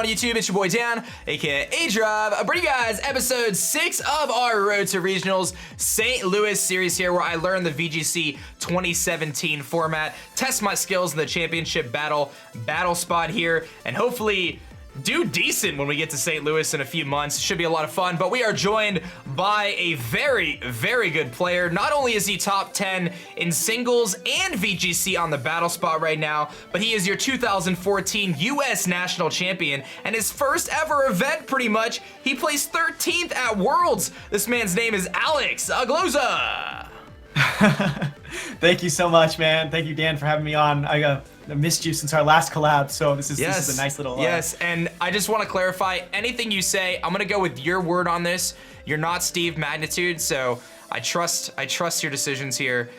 on YouTube? It's your boy Dan, aka aDrive. Bring you guys episode 6 of our Road to Regionals St. Louis series here, where I learned the VGC 2017 format, test my skills in the championship Battlespot here, and hopefully do decent when we get to St. Louis in a few months. Should be a lot of fun, but we are joined by a very, very good player. Not only is he top 10 in singles and VGC on the Battlespot right now, but he is your 2014 US National Champion, and his first ever event pretty much, he placed 13th at Worlds. This man's name is Alex Ogloza. Thank you so much, man. Thank you, Dan, for having me on. I missed you since our last collab, so this is a nice little... Yes, and I just want to clarify, anything you say, I'm going to go with your word on this. You're not Steve Magnitude, so I trust your decisions here.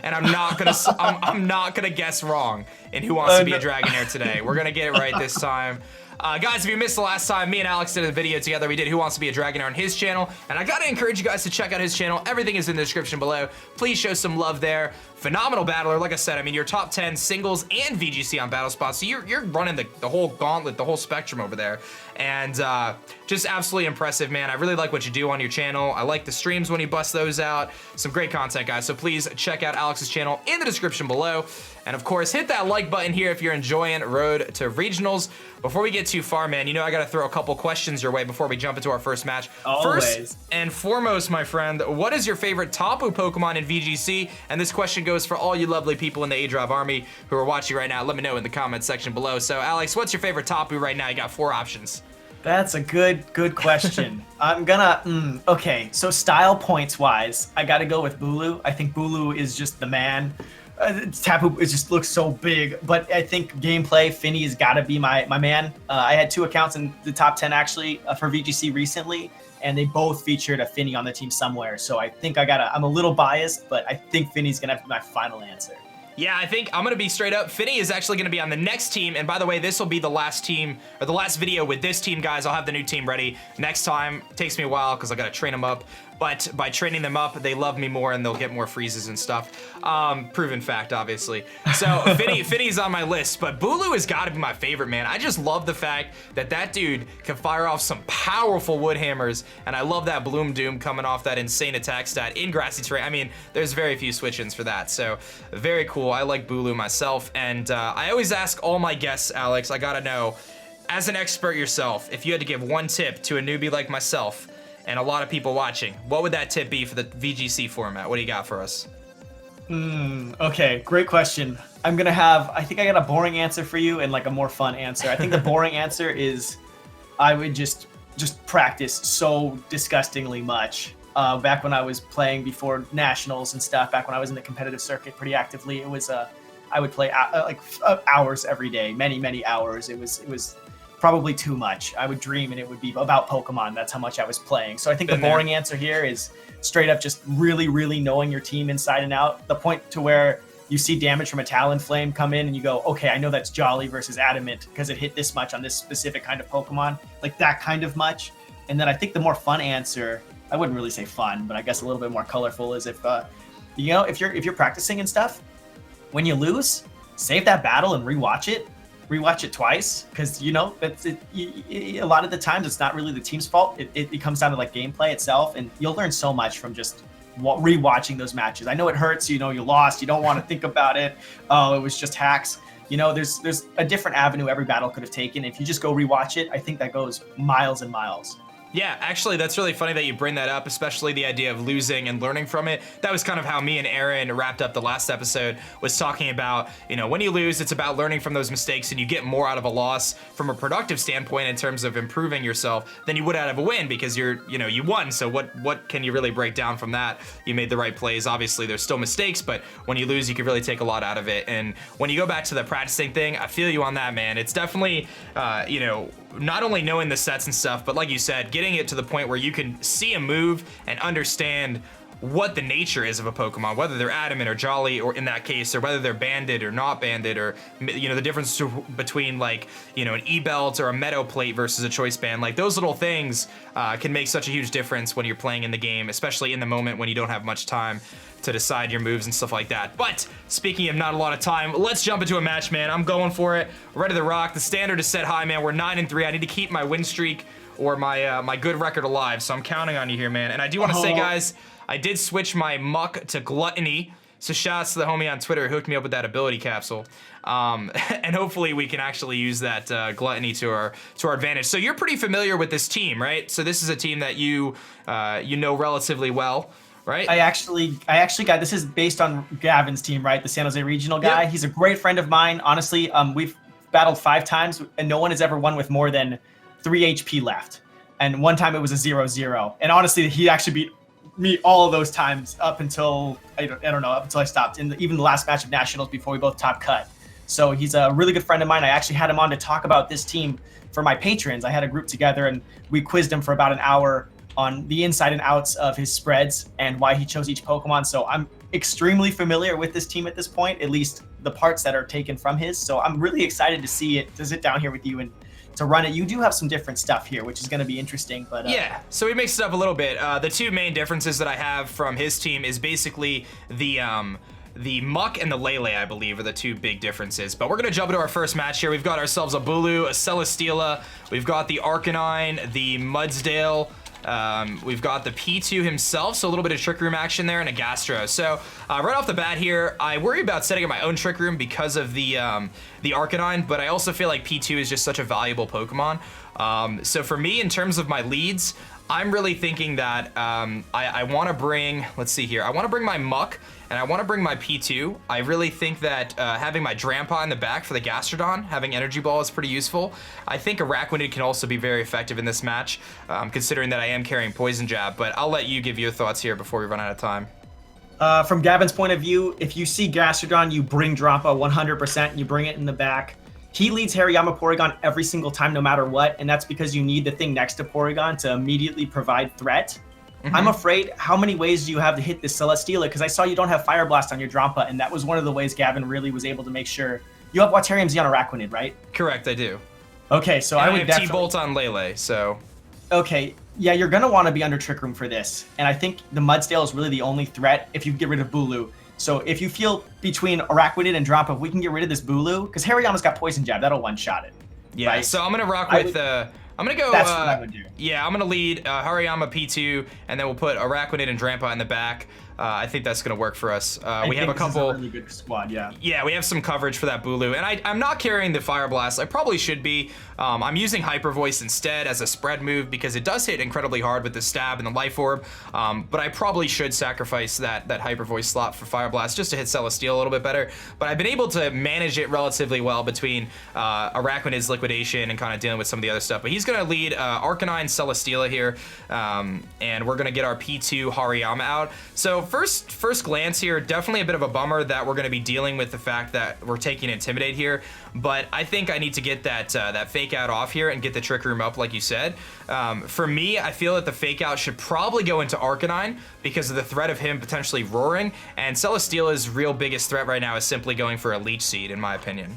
And I'm not gonna guess wrong in who wants to be a Dragonair today. We're gonna get it right this time. Guys, if you missed the last time, me and Alex did a video together. We did Who Wants to be a Dragonair on his channel, and I gotta encourage you guys to check out his channel. Everything is in the description below. Please show some love there. Phenomenal battler, like I said. I mean, you're top 10 singles and VGC on Battlespot, so you're running the whole gauntlet, the whole spectrum over there, and just absolutely impressive, man. I really like what you do on your channel. I like the streams when you bust those out. Some great content, guys. So please check out Alex's channel in the description below, and of course, hit that like button here if you're enjoying Road to Regionals. Before we get too far, man, you know I gotta throw a couple questions your way before we jump into our first match. Always. First and foremost, my friend, what is your favorite Tapu Pokemon in VGC? And this question goes for all you lovely people in the aDrive army who are watching right now. Let me know in the comments section below. So, Alex, what's your favorite Tapu right now? You got 4 options. That's a good question. I'm gonna, okay, so style points wise, I gotta go with Bulu. I think Bulu is just the man. Tapu, it just looks so big, but I think gameplay, Figy has gotta be my man. I had 2 accounts in the top 10 actually for VGC recently, and they both featured a Figy on the team somewhere. So I think I'm a little biased, but I think Figy's gonna have to be my final answer. Yeah, I think I'm gonna be straight up. Figy is actually gonna be on the next team, and by the way, this will be the last team, or the last video with this team, guys. I'll have the new team ready next time. It takes me a while because I gotta train them up, but by training them up, they love me more and they'll get more freezes and stuff. Proven fact, obviously. So Figy's on my list, but Bulu has gotta be my favorite, man. I just love the fact that that dude can fire off some powerful wood hammers, and I love that Bloom Doom coming off that insane attack stat in grassy terrain. I mean, there's very few switch-ins for that, so very cool. I like Bulu myself, and I always ask all my guests, Alex, I gotta know, as an expert yourself, if you had to give one tip to a newbie like myself, and a lot of people watching, what would that tip be for the VGC format? What do you got for us? Okay, great question. I think I got a boring answer for you and like a more fun answer. I think the boring answer is I would just practice so disgustingly much. Back when I was playing before nationals and stuff, back when I was in the competitive circuit pretty actively, it was I would play hours every day, many hours. It was probably too much. I would dream and it would be about Pokemon. That's how much I was playing. So I think the boring answer here is straight up just really knowing your team inside and out. The point to where you see damage from a Talonflame come in and you go, okay, I know that's Jolly versus Adamant because it hit this much on this specific kind of Pokemon, like that kind of much. And then I think the more fun answer, I wouldn't really say fun, but I guess a little bit more colorful, is if if you're practicing and stuff, when you lose, save that battle and rewatch it twice, because a lot of the times it's not really the team's fault. It comes down to like gameplay itself, and you'll learn so much from just rewatching those matches. I know it hurts, you lost, you don't want to think about it. Oh, it was just hacks. There's a different avenue every battle could have taken. If you just go rewatch it, I think that goes miles and miles. Yeah, actually, that's really funny that you bring that up, especially the idea of losing and learning from it. That was kind of how me and Aaron wrapped up the last episode, was talking about, when you lose, it's about learning from those mistakes, and you get more out of a loss from a productive standpoint in terms of improving yourself than you would out of a win, because you won. So what can you really break down from that? You made the right plays. Obviously, there's still mistakes, but when you lose, you can really take a lot out of it. And when you go back to the practicing thing, I feel you on that, man. It's definitely, not only knowing the sets and stuff, but like you said, getting it to the point where you can see a move and understand what the nature is of a Pokemon, whether they're adamant or jolly, or in that case, or whether they're banded or not banded, or the difference between like an E-Belt or a Meadow Plate versus a Choice Band. Like those little things can make such a huge difference when you're playing in the game, especially in the moment when you don't have much time to decide your moves and stuff like that. But speaking of not a lot of time, let's jump into a match, man. I'm going for it. Ready to rock. The standard is set high, man. We're 9-3. I need to keep my win streak or my good record alive, so I'm counting on you here, man. And I do want to say, guys, I did switch my Muk to Gluttony, so shouts to the homie on Twitter who hooked me up with that ability capsule. And hopefully we can actually use that Gluttony to our advantage. So you're pretty familiar with this team, right? So this is a team that you know relatively well, right? I actually got, this is based on Gavin's team, right? The San Jose regional guy. Yep. He's a great friend of mine. Honestly, we've battled 5 times and no one has ever won with more than 3 HP left. And one time it was a 0-0. And honestly, he actually beat me all of those times up until, I don't know, up until I stopped. Even the last match of Nationals before we both top cut. So he's a really good friend of mine. I actually had him on to talk about this team for my patrons. I had a group together and we quizzed him for about an hour on the inside and outs of his spreads and why he chose each Pokemon. So I'm extremely familiar with this team at this point, at least the parts that are taken from his. So I'm really excited to see it, to sit down here with you and to run it. You do have some different stuff here, which is going to be interesting. But yeah, so we mixed it up a little bit. The 2 main differences that I have from his team is basically the Muk and the Lele, I believe, are the 2 big differences. But we're going to jump into our first match here. We've got ourselves a Bulu, a Celesteela. We've got the Arcanine, the Mudsdale. We've got the P2 himself, so a little bit of Trick Room action there, and a Gastro. So right off the bat here, I worry about setting up my own Trick Room because of the Arcanine, but I also feel like P2 is just such a valuable Pokemon. So for me, in terms of my leads, I'm really thinking that I want to bring, let's see here, I want to bring my Muk, and I want to bring my P2. I really think that having my Drampa in the back for the Gastrodon, having Energy Ball is pretty useful. I think Araquanid can also be very effective in this match, considering that I am carrying Poison Jab, but I'll let you give your thoughts here before we run out of time. From Gavin's point of view, if you see Gastrodon, you bring Drampa 100%, you bring it in the back. He leads Hariyama Porygon every single time, no matter what, and that's because you need the thing next to Porygon to immediately provide threat. I'm afraid, how many ways do you have to hit this Celesteela? Because I saw you don't have Fire Blast on your Drampa, and that was one of the ways Gavin really was able to make sure. You have Waterium Z on Araquanid, right? Correct, I do. Okay, so And I would have definitely... T-Bolt on Lele, so... Okay, yeah, you're going to want to be under Trick Room for this. And I think the Mudsdale is really the only threat if you get rid of Bulu. So if you feel between Araquanid and Drampa, if we can get rid of this Bulu, because Hariyama's got Poison Jab, that'll one-shot it. Yeah, right? so I'm going to rock with... I'm going to go... That's what I would do. Yeah, I'm going to lead Hariyama P2, and then we'll put Araquanid and Drampa in the back. I think that's going to work for us. We have a couple... This is a really good squad, yeah. Yeah, we have some coverage for that Bulu, and I'm not carrying the Fire Blast. I probably should be. I'm using Hyper Voice instead as a spread move because it does hit incredibly hard with the Stab and the Life Orb, but I probably should sacrifice that Hyper Voice slot for Fire Blast just to hit Celesteela a little bit better. But I've been able to manage it relatively well between Araquanid's Liquidation and kind of dealing with some of the other stuff. But he's going to lead Arcanine Celesteela here, and we're going to get our P2 Hariyama out. So first glance here, definitely a bit of a bummer that we're going to be dealing with the fact that we're taking Intimidate here, but I think I need to get that Fake Out off here and get the Trick Room up like you said. For me, I feel that the Fake Out should probably go into Arcanine because of the threat of him potentially roaring, and Celesteela's real biggest threat right now is simply going for a Leech Seed, in my opinion.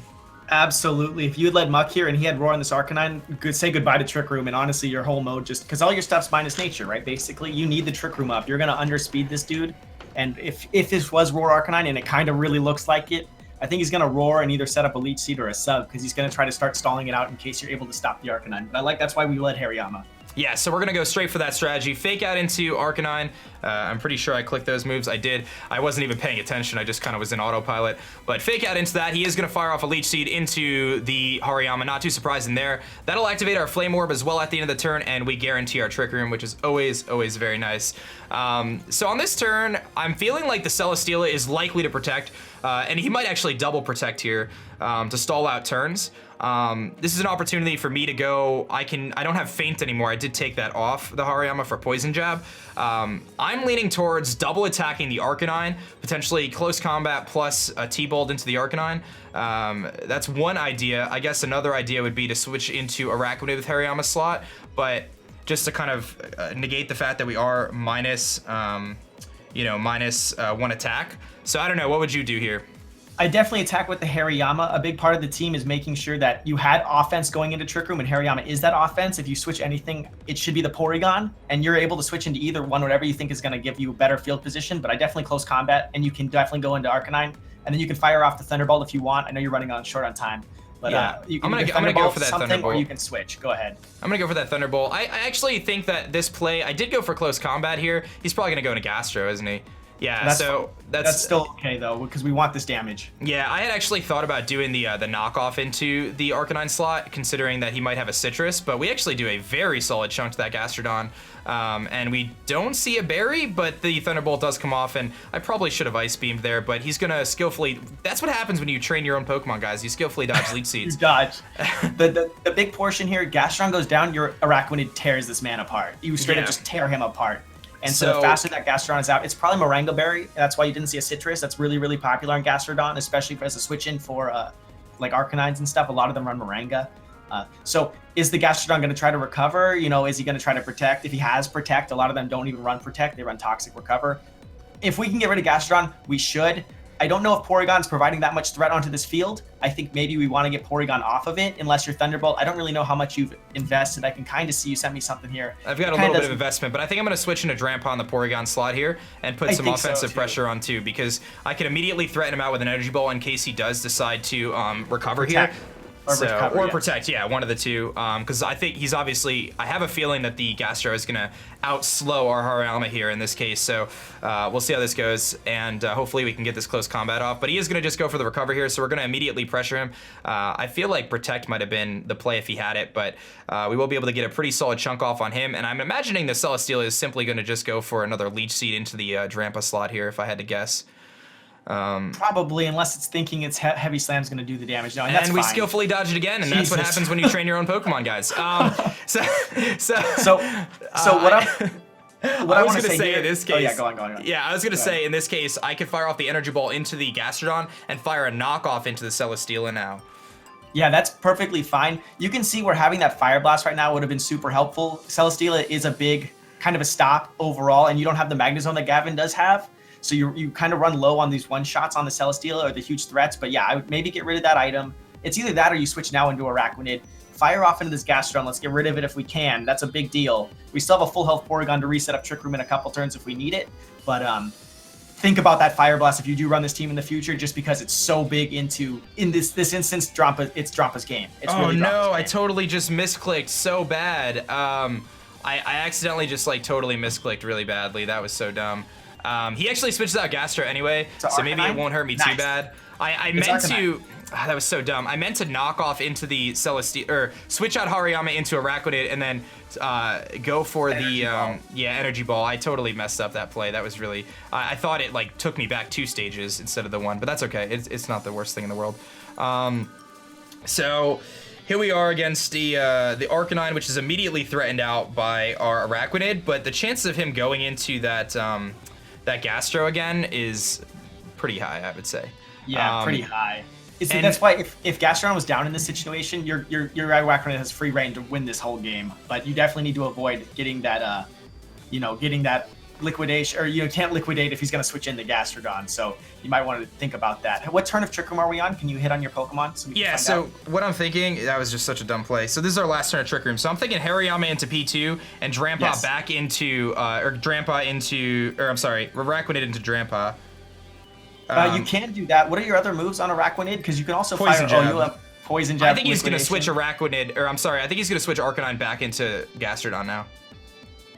Absolutely. If you had led Muk here and he had Roar on this Arcanine, say goodbye to Trick Room, and honestly, your whole mode just... Because all your stuff's minus nature, right? Basically, you need the Trick Room up. You're going to underspeed this dude, and if this was Roar Arcanine, and it kind of really looks like it, I think he's going to Roar and either set up a Leech Seed or a sub, because he's going to try to start stalling it out in case you're able to stop the Arcanine. But that's why we led Hariyama. Yeah, so we're going to go straight for that strategy. Fake Out into Arcanine. I'm pretty sure I clicked those moves. I did. I wasn't even paying attention. I just kind of was in autopilot. But Fake Out into that. He is going to fire off a Leech Seed into the Hariyama. Not too surprising there. That'll activate our Flame Orb as well at the end of the turn, and we guarantee our Trick Room, which is always very nice. So on this turn, I'm feeling like the Celesteela is likely to protect, and he might actually double protect here to stall out turns. This is an opportunity for me to go. I don't have Feint anymore. I did take that off the Hariyama for Poison Jab. I'm leaning towards double attacking the Arcanine, potentially close combat plus a T-Bolt into the Arcanine. That's one idea. I guess another idea would be to switch into Araquanid with Hariyama slot, but just to kind of negate the fact that we are minus you know, -1 attack. So I don't know. What would you do here? I definitely attack with the Hariyama. A big part of the team is making sure that you had offense going into Trick Room, and Hariyama is that offense. If you switch anything, it should be the Porygon, and you're able to switch into either one, whatever you think is going to give you better field position. But I definitely close combat, and you can definitely go into Arcanine, and then you can fire off the Thunderbolt if you want. I know you're running on short on time. But yeah, you can I'm gonna go for that Thunderbolt. or you can switch. Go ahead. I'm gonna go for that Thunderbolt. I actually think that this play, I did go for close combat here. He's probably gonna go into Gastro, isn't he? Yeah, that's still okay though, because we want this damage. Yeah, I had actually thought about doing the knockoff into the Arcanine slot, considering that he might have a Citrus, but we actually do a very solid chunk to that Gastrodon. And we don't see a berry, but the Thunderbolt does come off, and I probably should have Ice Beamed there, but he's gonna skillfully, that's what happens when you train your own Pokemon, guys. You skillfully dodge Leech Seeds. You dodge. The big portion here, Gastrodon goes down, your Araquanid tears this man apart. You straight up just tear him apart. And so the faster that Gastrodon is out, it's probably Moringa Berry. That's why you didn't see a Citrus. That's really, really popular in Gastrodon, especially as a switch-in for like Arcanines and stuff. A lot of them run Moringa. So is the Gastrodon going to try to recover? You know, is he going to try to protect? If he has protect, a lot of them don't even run protect. They run toxic recover. If we can get rid of Gastrodon, we should. I don't know if Porygon's providing that much threat onto this field. I think maybe we want to get Porygon off of it, unless you're Thunderbolt. I don't really know how much you've invested. I can kind of see you sent me something here. I've got a little bit of investment, but I think I'm going to switch into Drampa on the Porygon slot here and put some offensive pressure on too, because I can immediately threaten him out with an Energy Ball in case he does decide to recover here. Or protect, yeah, one of the two. Because I think he's obviously, I have a feeling that the Gastro is going to outslow our Hariyama here in this case. So we'll see how this goes, and hopefully we can get this close combat off. But he is going to just go for the recover here, so we're going to immediately pressure him. I feel like protect might have been the play if he had it, but we will be able to get a pretty solid chunk off on him. And I'm imagining the Celesteela is simply going to just go for another Leech Seed into the Drampa slot here, if I had to guess. Probably, unless it's thinking its Heavy Slam's going to do the damage. No, and we skillfully dodge it again, and that's what happens when you train your own Pokemon, guys. What I was going to say in this case, yeah, go on. Yeah, I was going to say in this case, I could fire off the Energy Ball into the Gastrodon and fire a knockoff into the Celesteela now. Yeah, that's perfectly fine. You can see where having that Fire Blast right now would have been super helpful. Celesteela is a big kind of a stop overall, and you don't have the Magnezone that Gavin does have. So you kind of run low on these one-shots on the Celesteela or the huge threats. But yeah, I would maybe get rid of that item. It's either that or you switch now into Araquanid. Fire off into this Gastrodon. Let's get rid of it if we can. That's a big deal. We still have a full health Porygon to reset up Trick Room in a couple turns if we need it. But think about that Fire Blast if you do run this team in the future, just because it's so big in this instance, it's Drampa's game. It's really Drampa's game. I totally just misclicked so bad. I accidentally just like totally misclicked really badly. That was so dumb. He actually switches out Gastro anyway, so maybe it won't hurt me too bad. I meant to. That was so dumb. I meant to knock off into the Celesteela, or switch out Hariyama into Araquanid, and then go for the Energy Ball. I totally messed up that play. That was really. I thought it like took me back 2 stages instead of the 1, but that's okay. It's not the worst thing in the world. So here we are against the Arcanine, which is immediately threatened out by our Araquanid, but the chances of him going into that that Gastro again is pretty high, I would say. Yeah, pretty high. That's why if Gastrodon was down in this situation, your Araquanid has free reign to win this whole game. But you definitely need to avoid getting that, getting that liquidation, or you can't liquidate if he's going to switch in the Gastrodon. So you might want to think about that. What turn of Trick Room are we on? Can you hit on your Pokemon? So we can find out? What I'm thinking, that was just such a dumb play. So this is our last turn of Trick Room. So I'm thinking Hariyama into P2 and Drampa back into, Araquanid into Drampa. You can do that. What are your other moves on Araquanid? Because you can also Poison Jab. you have Poison Jab. I think he's going to switch Araquanid, I think he's going to switch Arcanine back into Gastrodon now.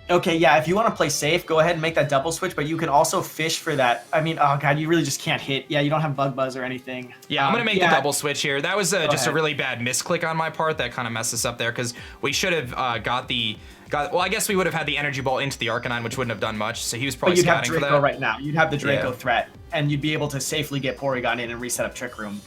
Okay, yeah, if you want to play safe, go ahead and make that double switch, but you can also fish for that. I mean, oh god, you really just can't hit. Yeah, you don't have Bug Buzz or anything. Yeah, I'm going to make the double switch here. That was just a really bad misclick on my part that kind of messed us up there, because we should have well, I guess we would have had the Energy Ball into the Arcanine, which wouldn't have done much, so he was probably scouting for that. But you'd have Draco right now. You'd have the Draco threat, and you'd be able to safely get Porygon in and reset up Trick Room.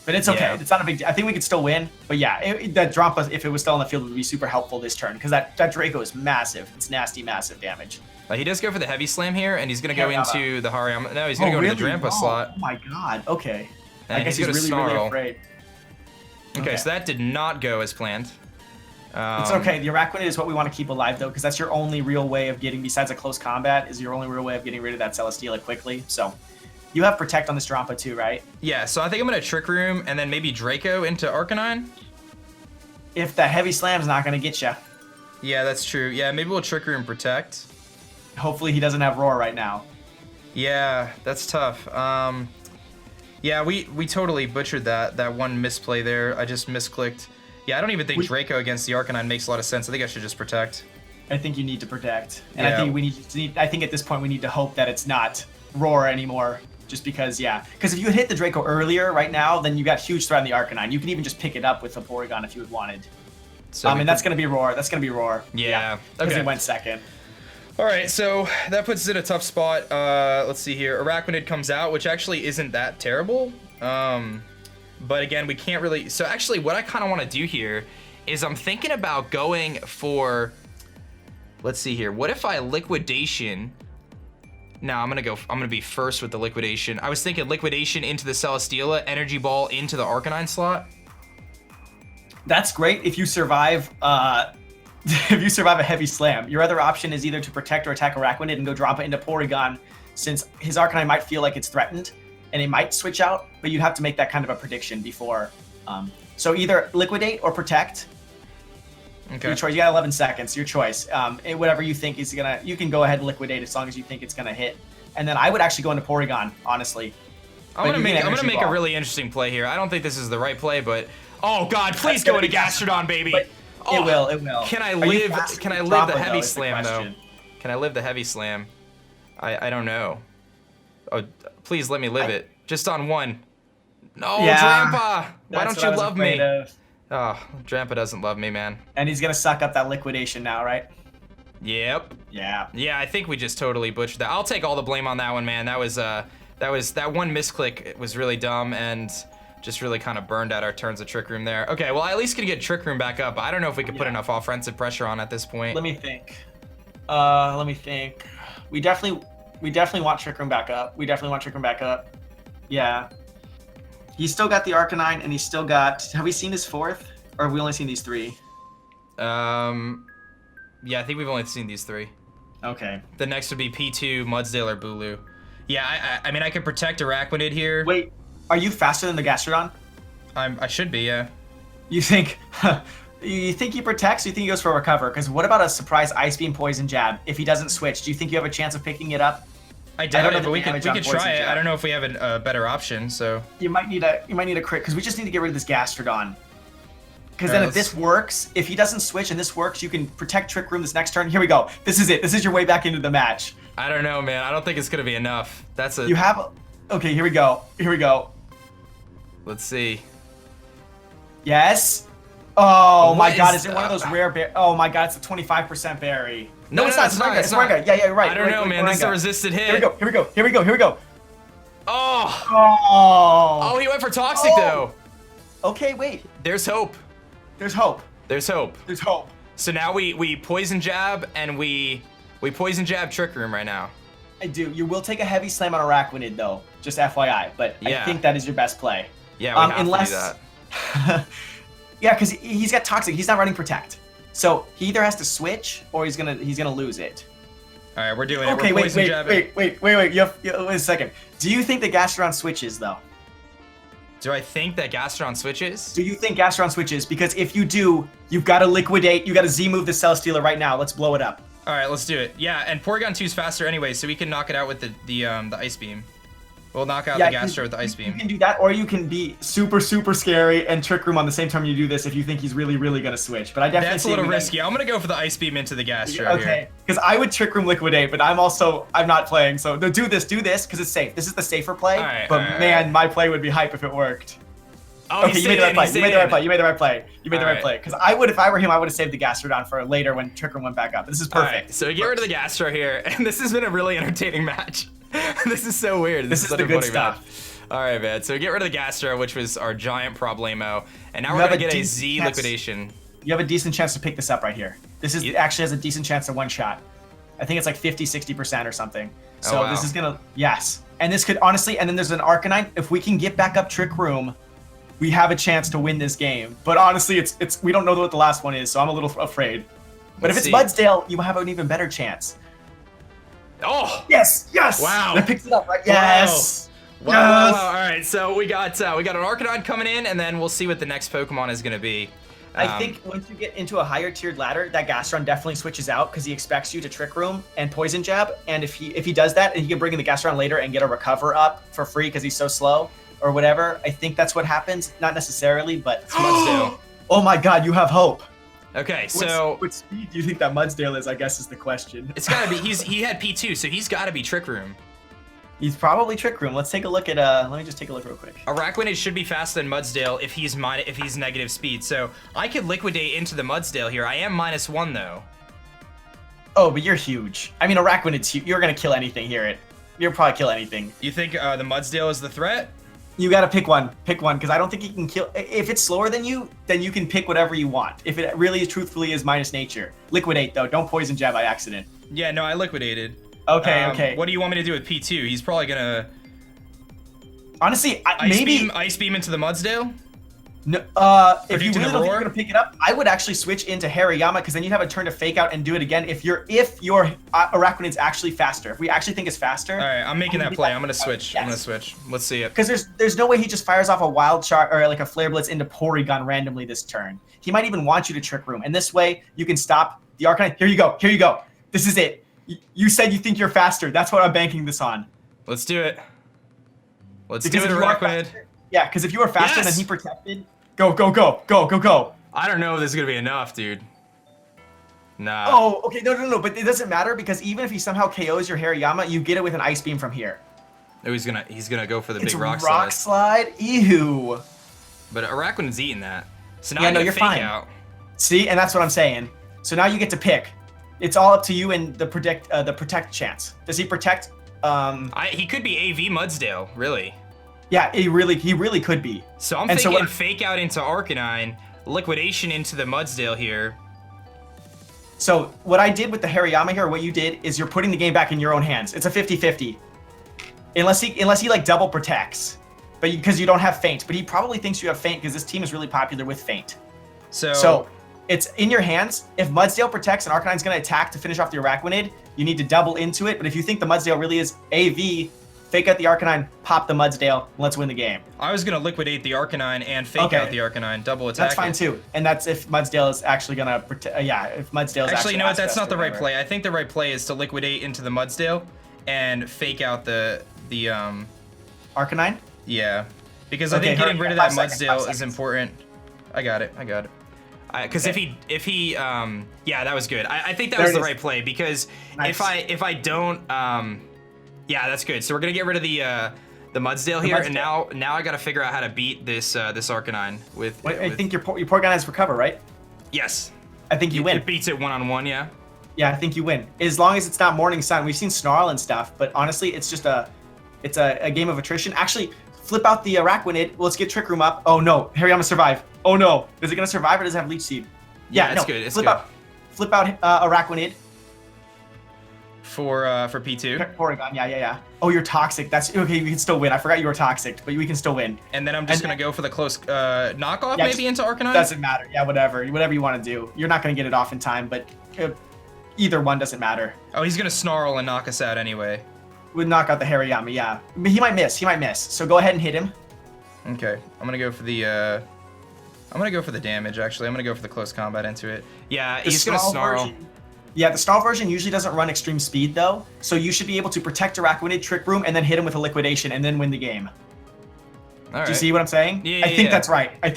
But it's okay. Yeah. It's not a big deal. I think we could still win. But yeah, that Drampa, if it was still on the field, would be super helpful this turn, because that Draco is massive. It's nasty, massive damage. He does go for the Heavy Slam here, and he's going to go into the Hariyama. No, he's going to go into the Drampa slot. Oh my god. Okay. And I guess he's really, really afraid. Okay, so that did not go as planned. It's okay. The Araquanid is what we want to keep alive, though, because that's your only real way of getting, besides a close combat, is your only real way of getting rid of that Celesteela quickly. So you have Protect on this Drampa too, right? Yeah, so I think I'm going to Trick Room and then maybe Draco into Arcanine. If the Heavy Slam's not going to get you. Yeah, that's true. Yeah, maybe we'll Trick Room Protect. Hopefully he doesn't have Roar right now. Yeah, that's tough. Yeah, we totally butchered that one misplay there. I just misclicked. Yeah, I don't even think Draco against the Arcanine makes a lot of sense. I think I should just Protect. I think you need to Protect. And Yeah. I think I think at this point we need to hope that it's not Roar anymore. Just because, yeah. Because if you had hit the Draco earlier right now, then you got huge threat on the Arcanine. You can even just pick it up with a Porygon if you had wanted. So And that's going to be Roar. That's going to be Roar. Yeah. Because Okay. it went second. All right, so that puts us in a tough spot. Let's see here. Araquanid comes out, which actually isn't that terrible. But again, we can't really... So actually, what I kind of want to do here is I'm thinking about going for... Let's see here. What if I Liquidation... No, I'm gonna be first with the Liquidation. I was thinking Liquidation into the Celesteela, Energy Ball into the Arcanine slot. That's great if you survive if you survive a Heavy Slam. Your other option is either to Protect or attack Araquanid and go drop it into Porygon, since his Arcanine might feel like it's threatened and it might switch out, but you'd have to make that kind of a prediction before. So either Liquidate or Protect. Okay. Your choice. You got 11 seconds. Your choice. Whatever you think is gonna, you can go ahead and Liquidate as long as you think it's gonna hit. And then I would actually go into Porygon, honestly. I'm gonna make a really interesting play here. I don't think this is the right play, but oh god, please go into Gastrodon, baby. It will. It will. Can I live? Can I live the Heavy Slam though? Can I live the Heavy Slam? I don't know. Oh, please let me live it. Just on one. No, Drampa. Why don't you love me? Oh, Drampa doesn't love me, man. And he's gonna suck up that Liquidation now, right? Yep. Yeah. Yeah, I think we just totally butchered that. I'll take all the blame on that one, man. That one misclick was really dumb and just really kind of burned out our turns of Trick Room there. Okay, well, I at least can get Trick Room back up. I don't know if we could put enough offensive pressure on at this point. Let me think. Let me think. We definitely want Trick Room back up. Yeah. He's still got the Arcanine, and he's still got... Have we seen his fourth? Or have we only seen these three? Yeah, I think we've only seen these three. Okay. The next would be P2, Mudsdale, or Bulu. Yeah, I mean, I could Protect Araquanid here. Wait, are you faster than the Gastrodon? I should be, yeah. You think... You think he protects, or you think he goes for a recover? Because what about a surprise Ice Beam Poison Jab? If he doesn't switch, do you think you have a chance of picking it up? I doubt it, but we could try it. I don't know if we have a better option, so... You might need a crit, because we just need to get rid of this Gastrodon. Because then if this works, if he doesn't switch and this works, you can Protect Trick Room this next turn. Here we go. This is it. This is your way back into the match. I don't know, man. I don't think it's going to be enough. That's a... You have... Okay, here we go. Here we go. Let's see. Yes? Oh my god, is it one of those rare berries? Oh my god, it's a 25% berry. No, it's not. It's Moringa. Yeah, right. I don't know, man. This is a resisted hit. Here we go. Oh. Oh, he went for Toxic, though. Okay, wait. There's hope. There's hope. So now we Poison Jab, and we Poison Jab Trick Room right now. I do. You will take a Heavy Slam on Araquanid, though. Just FYI. But I think that is your best play. Yeah, we have to do that. Yeah, because he's got Toxic. He's not running Protect. So he either has to switch or he's gonna lose it. All right, we're doing it. Okay, wait. You have, wait a second. Do you think the Gastrodon switches though? Do I think that Gastrodon switches? Do you think Gastrodon switches? Because if you do, you've got to Liquidate. You got to Z move the Celesteela right now. Let's blow it up. All right, let's do it. Yeah, and Porygon2 is faster anyway, so we can knock it out with the Ice Beam. We'll knock out the Gastro with the Ice Beam. You can do that, or you can be super scary and Trick Room on the same time you do this if you think he's really gonna switch. But I definitely that's a little risky. I'm gonna go for the Ice Beam into the Gastro here. Okay, because I would Trick Room Liquidate, but I'm not playing. So no, do this because it's safe. This is the safer play. But man, my play would be hype if it worked. Oh, okay, you made the right play. You made the right play. Because I would, if I were him, I would have saved the Gastrodon for later when Trick Room went back up. This is perfect. Right, so get rid of the Gastro here, and this has been a really entertaining match. This is so weird. This is the good stuff. All right, man. So get rid of the Gastro, which was our giant problemo, and now we're gonna get a Z Liquidation. You have a decent chance to pick this up right here. This is actually has a decent chance of one shot. I think it's like 50-60% or something. So this is gonna and this could honestly, and then there's an Arcanine. If we can get back up Trick Room, we have a chance to win this game. But honestly, it's we don't know what the last one is, so I'm a little afraid. But if it's Mudsdale, you have an even better chance. Oh! Yes! Yes! Wow. That picks it up, right? Yes! Wow. Yes! Wow. All right, so we got an Araquanid coming in, and then we'll see what the next Pokemon is going to be. I think once you get into a higher tiered ladder, that Gastron definitely switches out because he expects you to Trick Room and Poison Jab. And if he does that, and he can bring in the Gastron later and get a Recover up for free because he's so slow or whatever, I think that's what happens. Not necessarily, but Mudsdale. Oh my God, you have hope. Okay, so what speed do you think that Mudsdale is? I guess is the question. It's gotta be. He had P2, so he's gotta be Trick Room. He's probably Trick Room. Let's take a look at. Let me just take a look real quick. Araquanid should be faster than Mudsdale if he's negative speed. So I could liquidate into the Mudsdale here. I am -1 though. Oh, but you're huge. I mean, Araquanid's huge. You're gonna kill anything here. You'll probably kill anything. You think the Mudsdale is the threat? You gotta pick one. Pick one, because I don't think he can kill. If it's slower than you, then you can pick whatever you want. If it really, truthfully, is minus nature. Liquidate though. Don't Poison Jab by accident. Yeah, no, I liquidated. Okay, okay. What do you want me to do with P2? He's probably gonna honestly Ice Beam into the Mudsdale. No, if you really don't think you're gonna pick it up, I would actually switch into Hariyama because then you'd have a turn to Fake Out and do it again. If your Araquanid's actually faster, if we actually think it's faster. All right, I'm making that play. I'm gonna switch. Yes. I'm gonna switch. Let's see it. Because there's no way he just fires off a Wild Charge or like a Flare Blitz into Porygon randomly this turn. He might even want you to Trick Room, and this way you can stop the Arcanine. Here you go. Here you go. This is it. You said you think you're faster. That's what I'm banking this on. Let's do it. Let's Because do it, Araquanid. Yeah, because if you are faster Yes! than he protected, go, go, go, go, go, go. I don't know if this is gonna be enough, dude. Nah. Oh, okay, no, but it doesn't matter because even if he somehow KOs your Hariyama, you get it with an Ice Beam from here. Oh, he's gonna go for the It's big rock slide. Ew. But Araquanid's eating that. So now Yeah, I no, get you're Fake fine. Out. See, and that's what I'm saying. So now you get to pick. It's all up to you and the protect chance. Does he protect? He could be AV Mudsdale, really. Yeah, he really could be. So I'm thinking Fake Out into Arcanine, Liquidation into the Mudsdale here. So what I did with the Hariyama here, what you did is you're putting the game back in your own hands. It's a 50-50. Unless he like double protects. But because you don't have Feint. But he probably thinks you have Feint because this team is really popular with Feint. So it's in your hands. If Mudsdale protects and Arcanine's going to attack to finish off the Araquanid, you need to double into it. But if you think the Mudsdale really is AV, Fake Out the Arcanine, pop the Mudsdale, and let's win the game. I was going to liquidate the Arcanine and Fake Out the Arcanine, double attack. That's fine too. And that's if Mudsdale is actually going to protect. If Mudsdale is actually, you know what? That's not the right play. I think the right play is to liquidate into the Mudsdale and Fake Out the Arcanine? Yeah. Because I think getting rid of that Mudsdale is important. I got it. Because if he yeah, that was good. I think that was the right play because if I don't yeah, that's good. So we're gonna get rid of the Mudsdale here, and now I gotta figure out how to beat this Arcanine with. I think your Porygon has Recover, right? Yes. I think you win. It beats it one-on-one, yeah. Yeah, I think you win. As long as it's not Morning Sun. We've seen Snarl and stuff, but honestly, it's just a game of attrition. Actually, flip out the Araquanid. Let's get Trick Room up. Oh no, Hariyama survive. Oh no, is it gonna survive or does it have Leech Seed? Yeah, it's good. It's flip good. Flip out Araquanid. For P2. Porygon, yeah. Oh, you're toxic. That's okay. We can still win. I forgot you were toxic, but we can still win. And then I'm just gonna go for the close knockoff, maybe into Arcanine. Doesn't matter. Yeah, whatever you want to do. You're not gonna get it off in time, but either one doesn't matter. Oh, he's gonna Snarl and knock us out anyway. Would knock out the Hariyama, yeah. But he might miss. So go ahead and hit him. Okay, I'm gonna go for the damage. Actually, I'm gonna go for the close combat into it. Yeah, he's gonna Snarl. Yeah, the Snarl version usually doesn't run extreme speed though, so you should be able to protect Araquanid, Trick Room, and then hit him with a Liquidation, and then win the game. All right. Do you see what I'm saying? Yeah, I think that's right. I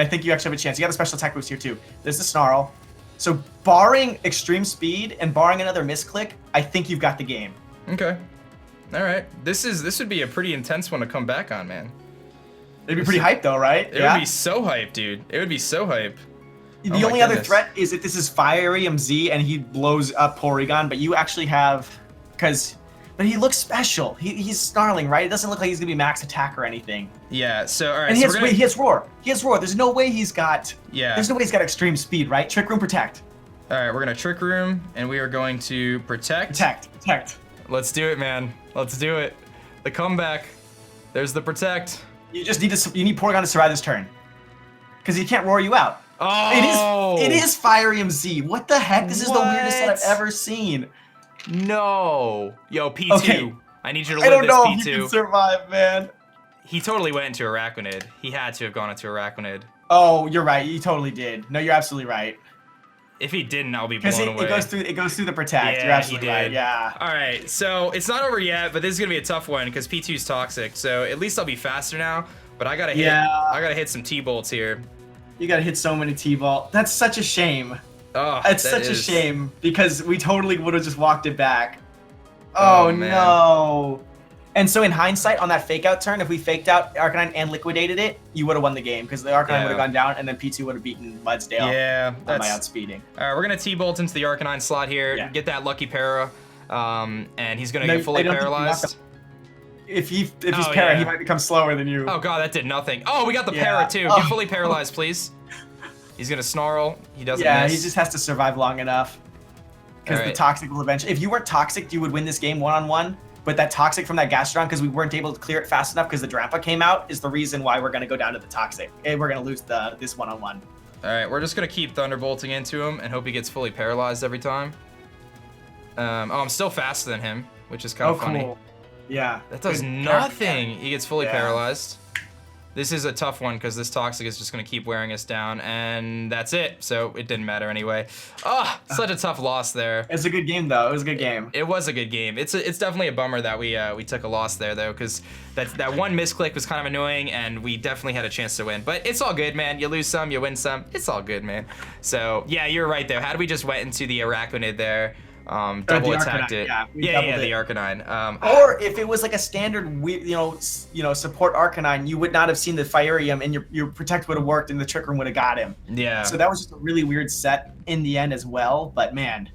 think you actually have a chance. You got a special attack boost here too. There's the Snarl. So barring extreme speed and barring another misclick, I think you've got the game. Okay. All right. This would be a pretty intense one to come back on, man. It'd be pretty hype though, right? It would be so hype, dude. It would be so hype. The only other threat is if this is Firium Z and he blows up Porygon, but you actually have, but he looks special. He's snarling, right? It doesn't look like he's gonna be max attack or anything. Yeah. So all right. And he has Roar. He has Roar. There's no way he's got. Yeah. There's no way he's got extreme speed, right? Trick Room, protect. All right. We're gonna Trick Room, and we are going to protect. Protect. Let's do it, man. Let's do it. The comeback. There's the protect. You just need you need Porygon to survive this turn. Because he can't roar you out. Oh! It is Waterium Z. What the heck? This is the weirdest set I've ever seen. No. Yo, P2. Okay. I need you to I live don't this, know P2. if you can survive, man. He totally went into Araquanid. He had to have gone into Araquanid. Oh, you're right. He totally did. No, you're absolutely right. If he didn't, I'll be blown away. Because it goes through the protect. Yeah, you're absolutely he did. right. Yeah. All right, so it's not over yet, but this is gonna be a tough one because P2's toxic. So at least I'll be faster now. But I gotta hit. Yeah. I gotta hit some T-bolts here. You gotta hit so many T-ball. That's such a shame. Oh, It's such a shame because we totally would have just walked it back. Oh man. no. And so in hindsight, on that fake out turn, if we faked out Arcanine and liquidated it, you would have won the game because the Arcanine would have gone down and then P2 would have beaten Mudsdale. Yeah, by that's outspeeding. All right, we're gonna T-bolt into the Arcanine slot here, get that lucky para, and he's gonna get fully paralyzed. If he's para, he might become slower than you. Oh god, that did nothing. Oh, we got the para too. Get fully paralyzed, please. He's gonna snarl. He doesn't miss. He just has to survive long enough. Because the toxic will eventually. If you weren't toxic, you would win this game one-on-one. But that toxic from that Gastrodon, because we weren't able to clear it fast enough because the Drampa came out, is the reason why we're going to go down to the toxic. And we're going to lose this one-on-one. All right, we're just going to keep Thunderbolting into him and hope he gets fully paralyzed every time. I'm still faster than him, which is kind of funny. Cool. Yeah. That does nothing. He gets fully paralyzed. This is a tough one because this toxic is just going to keep wearing us down, and that's it. So it didn't matter anyway. Oh, such a tough loss there. It's a good game, though. It was a good game. It was a good game. It's definitely a bummer that we took a loss there, though, because that one misclick was kind of annoying, and we definitely had a chance to win. But it's all good, man. You lose some, you win some. It's all good, man. So, yeah, you're right, though. Had we just went into the Araquanid there, double attacked it. Yeah, the Arcanine. Or if it was like a standard, support Arcanine, you would not have seen the Fierium, and your protect would have worked, and the Trick Room would have got him. Yeah. So that was just a really weird set in the end as well. But man,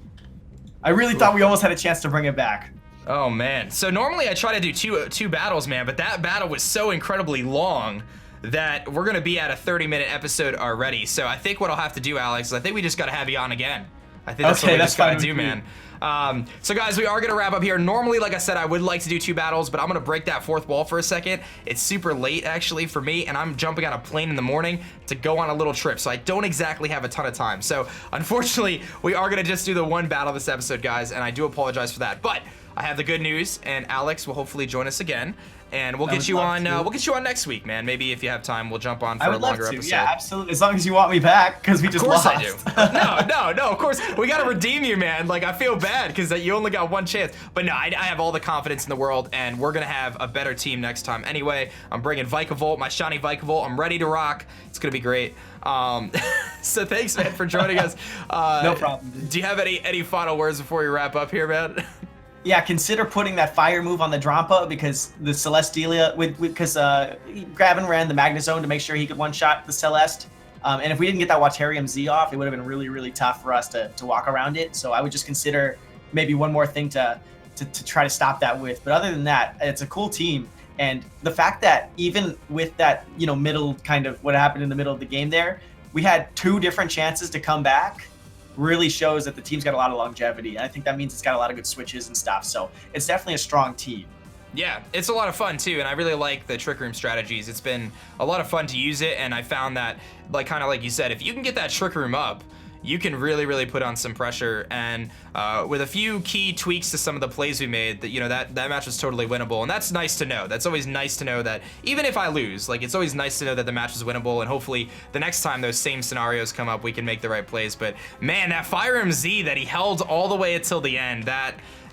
I really thought we almost had a chance to bring it back. Oh man. So normally I try to do two battles, man, but that battle was so incredibly long that we're gonna be at a 30-minute episode already. So I think what I'll have to do, Alex, is I think we just gotta have you on again. I think that's what we just gotta do, man. So guys, we are gonna wrap up here. Normally, like I said, I would like to do 2 battles, but I'm gonna break that 4th wall for a second. It's super late actually for me, and I'm jumping on a plane in the morning to go on a little trip, so I don't exactly have a ton of time. So unfortunately, we are gonna just do the 1 battle this episode, guys, and I do apologize for that. But I have the good news, and Alex will hopefully join us again. And we'll get you on. We'll get you on next week, man. Maybe if you have time, we'll jump on for a longer episode. Yeah, absolutely. As long as you want me back, because we just lost. Of course I do. No. Of course, we gotta redeem you, man. Like I feel bad because you only got 1 chance. But no, I have all the confidence in the world, and we're gonna have a better team next time. Anyway, I'm bringing Vikavolt, my shiny Vikavolt. I'm ready to rock. It's gonna be great. So thanks, man, for joining us. No problem. Dude. Do you have any final words before we wrap up here, man? Yeah, consider putting that fire move on the Drampa because the Celesteela, because Gravin ran the Magnezone to make sure he could one-shot the Celeste. And if we didn't get that Waterium Z off, it would have been really, really tough for us to walk around it. So I would just consider maybe one more thing to try to stop that with. But other than that, it's a cool team. And the fact that even with that, middle kind of what happened in the middle of the game there, we had 2 different chances to come back. Really shows that the team's got a lot of longevity. And I think that means it's got a lot of good switches and stuff. So it's definitely a strong team. Yeah, it's a lot of fun too, and I really like the Trick Room strategies. It's been a lot of fun to use it, and I found that, kind of like you said, if you can get that Trick Room up, you can really, really put on some pressure. And with a few key tweaks to some of the plays we made, that match was totally winnable. And that's nice to know. That's always nice to know that even if I lose, it's always nice to know that the match is winnable. And hopefully the next time those same scenarios come up, we can make the right plays. But man, that Firearm Z that he held all the way until the end,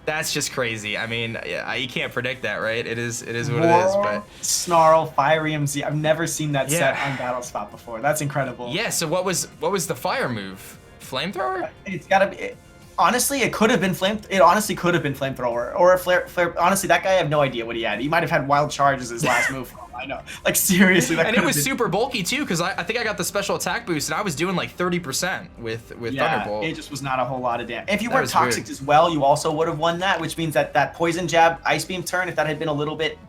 that's just crazy. I mean, you can't predict that, right? It is what it is. But Snarl, Firearm Z. I've never seen that set on Battlespot before. That's incredible. Yeah. So what was the fire move? Flamethrower? It's gotta be. Honestly, it could have been It honestly could have been Flamethrower or a flare. Honestly, that guy, I have no idea what he had. He might have had Wild Charge as his last move. I know. Seriously, that. And it was super bulky too, because I think I got the special attack boost, and I was doing 30% with Thunderbolt. It just was not a whole lot of damage. If you weren't toxic as well, you also would have won that, which means that Poison Jab, Ice Beam turn, if that had been a little bit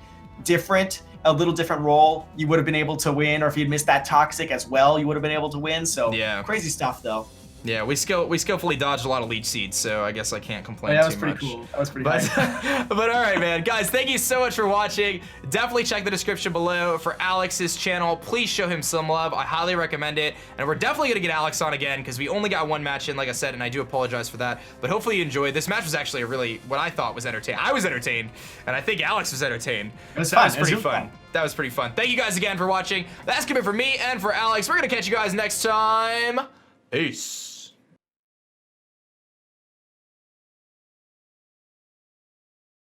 different, a little different role, you would have been able to win. Or if you'd missed that toxic as well, you would have been able to win. So crazy stuff though. Yeah, we skillfully dodged a lot of leech seeds, so I guess I can't complain Yeah, that was too pretty much. cool. That was pretty But, nice. but all right, man. Guys, thank you so much for watching. Definitely check the description below for Alex's channel. Please show him some love. I highly recommend it. And we're definitely going to get Alex on again because we only got one match in, like I said, and I do apologize for that. But hopefully you enjoyed. This match was actually a really, what I thought was entertaining. I was entertained, and I think Alex was entertained. It was That fun. was It was pretty really fun. fun. That was pretty fun. Thank you guys again for watching. That's gonna be it for me and for Alex. We're going to catch you guys next time. Peace.